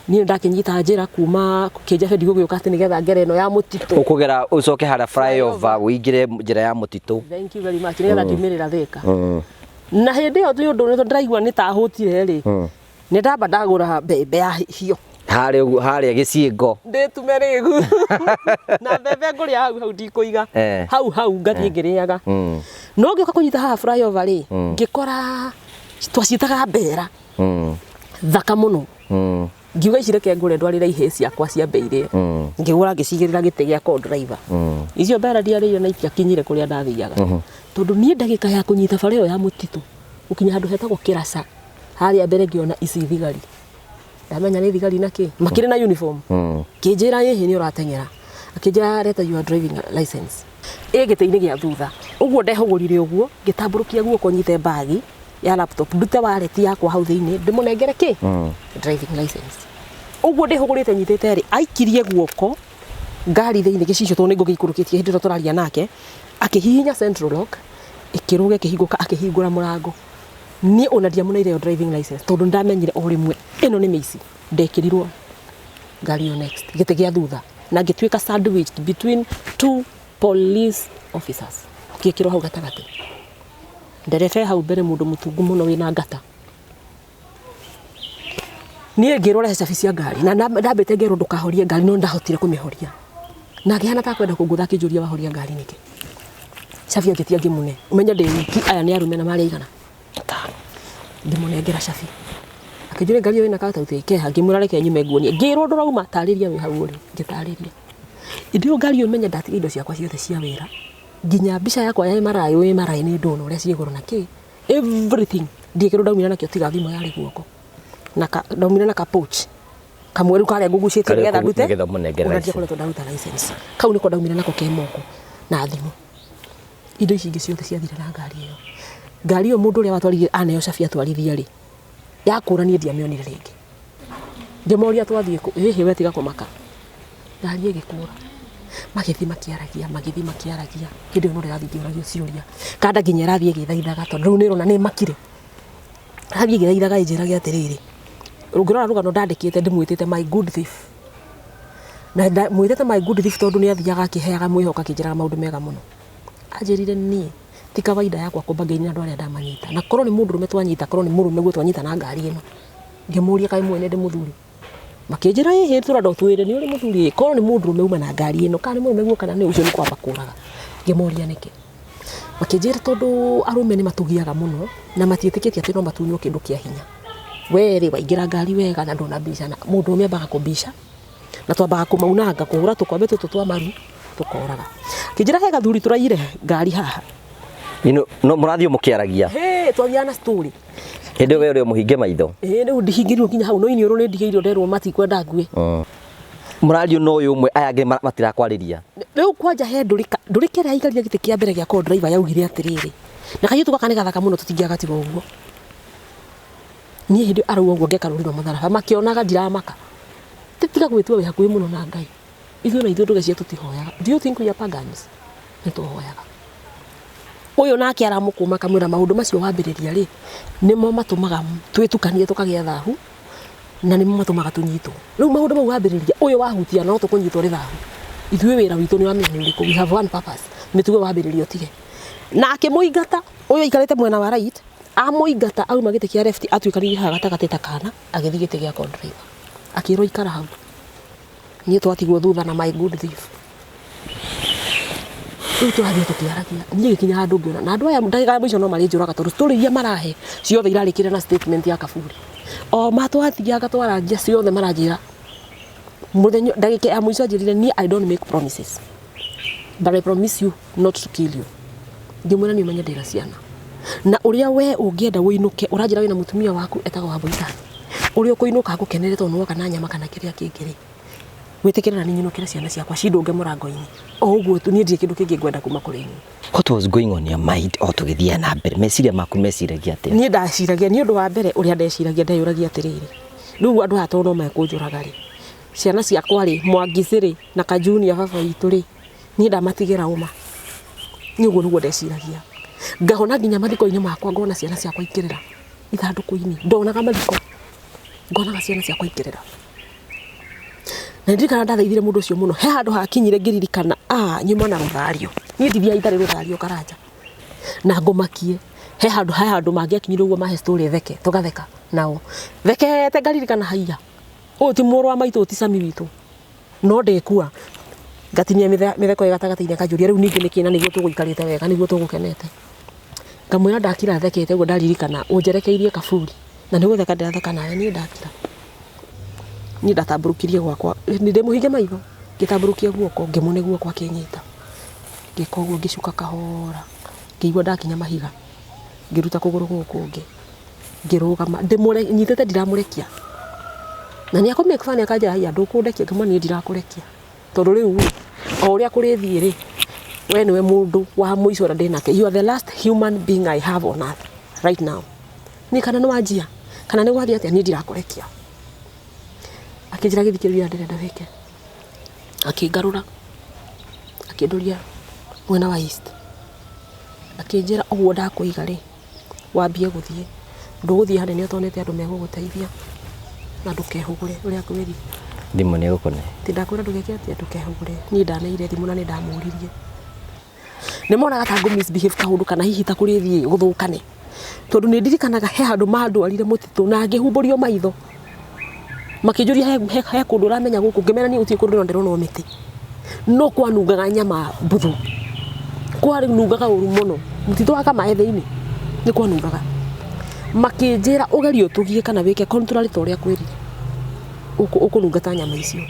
ni ndakinyita njira kuma Kijabe ndigugioka ati nigetha ngere no ya mutito ukugera ucoke hara flyover uingire njira ya mutito. Thank you very much nigetha ndimirira Thika. Na hindi yo tu undu ni ndaigua ni tahutire ri ni ndamba ndagura mbembe ya hiyo haria Giciingo nditume rigu na mbembe nguria hau ndikuiga hau ngathie ngiriaga no ngioka kunyita haha flyover ri ngikora twacitaga mbera thaka muno ngiuga icireke ngure ndwarira ihe ciakwa cia mbeire ngigura ngicigirira gite gia co-driver icio mbera ndiarire na itiakinyire kuria ndathiaga tondu nie ndagika ya kunyita bara iyo ya mutitu ukinya handu hetagwo Kirasa haria mbere ngiona ici thigari ndamenya ni thigari naki makire na uniform kinjira hihi ni uratengera akinjira leta your driving license gite-ini gia thutha uguo ndehugurire uguo ngitamburukia guoko nyite bagi ya laptop ndute wallet yakwa hau thiini ndimunengere ki driving license uguo ndihugurite nyitete ri aikirie guoko ngari thiini gicicio to ningo giikurukitie hindi turaria nake akihihinya central lock ikiruga kihinguka akihingura murango ni onadia munaire driving license tondu ndamenyire o rimwe ino ni mici ndekirirwo ngari yo next gite gia thutha na ngituika sandwich between two police officers kikirwo hau gatagati nderebe hau mbere mundu mutungu muno wina ngata nie ngirora cabi cia ngari na ndambite ngero ndukahorie ngari no ndahotire kumihoria na ngihana ta kwenda kungutha kijuria wahoria ngari niki cabi ngitia ngimune umenya ndi wiki aya ni arume na mari igana ndimunengera cabi akijure ngari yo ina kata uteke ngimura reke nyume nguonie ngirwo ndurauma tariria wi hau uri ngitariria idio ngari yo menya ndati indo ciakwa ciothe cia wira nginya mbica yakwa ya MRI ni ndono uria ciiguru na ki everything ndikiru ndaumira nakio tiga thimo yari guoko na ndaumira na pouch kamweru kare ngugucite nigetha ndute unatia kule to ndaruta license kau niko ndaumira nako ke moko na thimo indo ici ingi ciothe ciathire na ngari yo mundu uria watwarire aneyo cabi atwarithia ri yakuranie ndiamionire ringi ndimoria twathie hihi wetiga kumaka ngari igikura magithi makiaragia hindi no ndirathingiragio ciuria kada nginya rathie githaithaga tondu ni rona ni makire rathie githaithaga injiragia atiriri rungirora rugano ndandikite ndimwitite my good thief na mwitite my good thief tondu ni athiaga akiheaga mwihoka kinjiraga maundu mega muno anjirire ni ti kawaida yakwa kumbangeini andu aria ndamanyita na korwo ni mundu rume twanyita korwo ni murume gwe twanyita na ngari ino ngimuria kai mwene ndi muthuri makinjira hihi turando twire ni uri muthuri korwo ni mundu rume uma na ngari ino kana ni murume gwe kana ni ucio ni kwamba kuraga ngimuria niki makinjira tondu arume ni matugiaga muno na matietikitie ati no matunywo kindu kia hinya weri waingira ngari wega na ndona bisha na mundu rume ambaga kubisha na twambaga kumaunanga kuhura tukwambe tutu twa maru tukoraga kinjira he gathuri turaire ngari haha no murathio mukiaragia twagiana story hindi we uri muhinge maitho riu ndihingirwo nginya hau no ini uru ni ndigirwo nderwo matikwenda ngue murario no uyu umwe aya ngi matirakwariria riu kwanja he ndurikere aigaria gite kia mbere gia co-driver yaugire atiriri na kayu tukakane gathaka muno tutingiaga tiga uguo nie hindi aru uguo ngekaruriro mutharaba makionaga ndiramaka titiga gwitua we hakuhi muno na Ngai ithuĩ na ithuĩ ndugecia tutihoyaga do you think we are pagans ni tuhoyaga uyu nake aramukuma kamwira maundu macio wambiriria ri nimo matumaga twitukanie tukagia thahu na nimo matumaga tunyitwo riu maundu mau wambiriria uyu wahutia no tukunyitwo ri thahu ithuĩ wira witu ni wamenya uriku we have one purpose mituwe wambiriria utige na akimuingata uyu ikarite mwena wa right amuingata auma gite kia left atwikaririe haha gatagati ta kana agithii gite gia co-driver akirwo ikara hau nie twatigwo thutha na my good thief turathie tukiaragia nie gikinya handu ngiona na andu aya ndagika mwico no mari njuraga tondu story iria marahe ciothe irarikire na statement ya Kaburi o matwathiaga twaragia ciothe maranjira muthenya ndagika ya mwico njirire nie I don't make promises but I promise you not to kill you ndimwena ni menya ndira ciana na uria we ungienda winuke uranjira wina mutumia waku etaga wa boitani uria kuinuka gukenere tondu woka na nyama kana kiria kingiri witikirana ni nyinukira ciana ciakwa cidunge murango-ini o uguo tu nie ndie kindu kingi ngwenda kuma kuri ni what was going on your mind o tugithia na mbere meciria maku meciragia atia nie ndaciragia ni undu wa mbere uria ndeciragia ndeyuragia atiriri riu andu atono no mekunjuraga ri ciana ciakwa ri Mwangiciri na Kajunia baba witu ri nie ndamatigira uma ni uguo niguo ndeciragia ngahona nginya mathiko-ini makwa ngona ciana ciakwa ikirira ithanduku-ini ndonaga mathiko ngonaga ciana ciakwa ikirira Na ndirikana ndathaithire mundu ucio muno he handu hakinyire ngiririkana nyuma na ruthario nie ndithia itare ruthario Karanja na ngomakie he handu mangiakinyire uguo mahe story theke tugatheka nao thekete ngaririkana haiya ti muru wa maitu ti Sami witu no ndekua ngatinia mitheko gatagataine kanjuria riu ningi nikina niguo tuguikarite wega niguo tugukenete ngamwira ndakira thekete uguo ndaririkana unjerekeirie kaburi na niguo theka nawe nie ndakira ni ndatamburukirie gwakwa ndimuhinge maitho ngitamburukia guoko ngimune guoko akinyita ngika uguo ngicuka kahora ngigua ndakinya mahiga ngiruta kuguru guku ngi ngirugama ndimure nyitete ndiramurekia na ni akomeka fani akaja haya ndukundekia kama ni ndirakurekia tondu riu o uria kurithie ri we niwe mundu wa muico ra ndinake you are the last human being I have on earth right now ni kana no wajia kana ni gwathia atia ni ndirakurekia akijira githikiriria ndirenda wike akingarura akinduria mwena wa east akinjira oguo ndakuiga ri wambie guthie nduguthie hande ni utonete andu meguguteithia na ndukehugure uria kwiri thimu ni gukone ti ndakwira ndugeke atia ndukehugure ni ndaneire thimu na ni ndamuririe ni monaga ta misbehave kaundu kana hihi ta kurithie guthukane tondu ni ndirikanaga he handu mandwarire mutitu na ngihumburio maitho makijuria he kundu ramenya guku ngimena ni utie kundu ndero no miti no kwanungaga nyama mbuthu kwari nungaga uru muno mutitu waka mae thiini ni kwanungaga makinjira ugerio tugie kana wike contrary to uria kwirire ukununga ta nyama icio